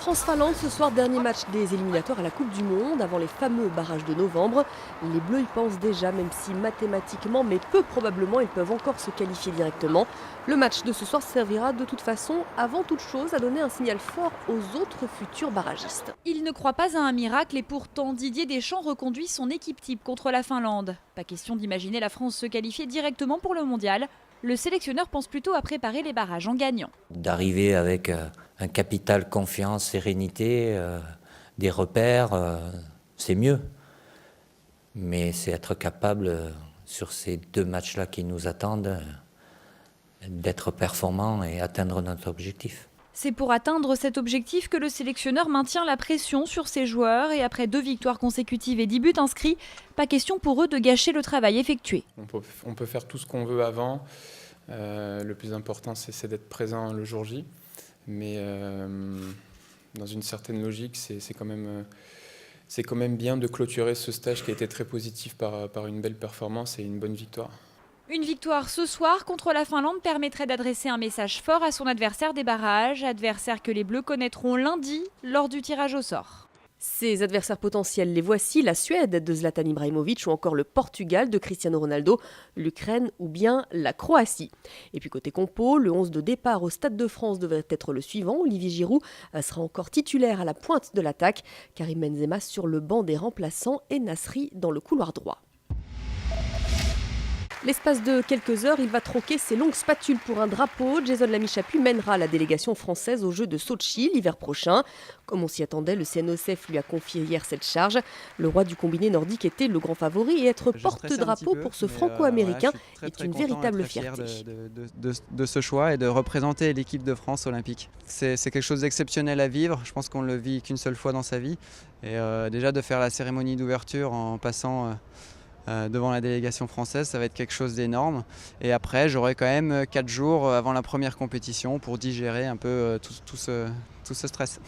France-Finlande ce soir, dernier match des éliminatoires à la Coupe du Monde avant les fameux barrages de novembre. Les Bleus y pensent déjà, même si mathématiquement, mais peu probablement, ils peuvent encore se qualifier directement. Le match de ce soir servira de toute façon, avant toute chose, à donner un signal fort aux autres futurs barragistes. Il ne croit pas à un miracle et pourtant Didier Deschamps reconduit son équipe type contre la Finlande. Pas question d'imaginer la France se qualifier directement pour le mondial. Le sélectionneur pense plutôt à préparer les barrages en gagnant. D'arriver avec un capital confiance, sérénité, des repères, c'est mieux. Mais c'est être capable, sur ces deux matchs-là qui nous attendent, d'être performant et atteindre notre objectif. C'est pour atteindre cet objectif que le sélectionneur maintient la pression sur ses joueurs et après 2 victoires consécutives et 10 buts inscrits, pas question pour eux de gâcher le travail effectué. On peut faire tout ce qu'on veut avant. Le plus important, c'est d'être présent le jour J. Mais dans une certaine logique, c'est quand même bien de clôturer ce stage qui a été très positif par une belle performance et une bonne victoire. Une victoire ce soir contre la Finlande permettrait d'adresser un message fort à son adversaire des barrages, adversaire que les Bleus connaîtront lundi lors du tirage au sort. Ces adversaires potentiels, les voici, la Suède de Zlatan Ibrahimovic ou encore le Portugal de Cristiano Ronaldo, l'Ukraine ou bien la Croatie. Et puis côté compo, le 11 de départ au Stade de France devrait être le suivant. Olivier Giroud sera encore titulaire à la pointe de l'attaque, Karim Benzema sur le banc des remplaçants et Nasri dans le couloir droit. L'espace de quelques heures, il va troquer ses longues spatules pour un drapeau. Jason Lamy-Chaput mènera la délégation française aux Jeux de Sotchi l'hiver prochain. Comme on s'y attendait, le CNOSF lui a confié hier cette charge. Le roi du combiné nordique était le grand favori et être porte-drapeau pour ce franco-américain est une véritable fierté. De ce choix et de représenter l'équipe de France olympique. C'est quelque chose d'exceptionnel à vivre. Je pense qu'on ne le vit qu'une seule fois dans sa vie. Et déjà de faire la cérémonie d'ouverture en passant devant la délégation française, ça va être quelque chose d'énorme. Et après, j'aurai quand même 4 jours avant la première compétition pour digérer un peu tout ce stress.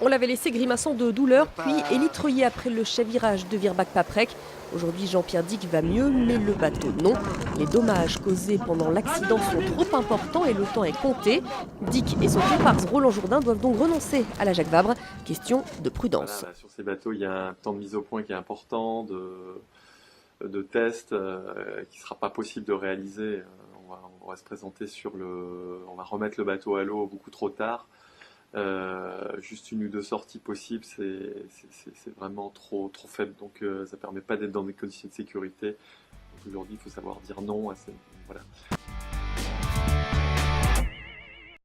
On l'avait laissé grimaçant de douleur, puis élitreillé après le chavirage de Virbak-Paprec. Aujourd'hui, Jean-Pierre Dick va mieux, mais le bateau non. Les dommages causés pendant l'accident sont trop importants et le temps est compté. Dick et son comparse Roland Jourdain doivent donc renoncer à la Jacques Vabre. Question de prudence. Voilà, sur ces bateaux, il y a un temps de mise au point qui est important, de tests qui ne sera pas possible de réaliser. On va se présenter on va remettre le bateau à l'eau beaucoup trop tard. Juste 1 ou 2 sorties possibles, c'est vraiment trop faible, donc ça permet pas d'être dans des conditions de sécurité. Aujourd'hui, il faut savoir dire non à voilà.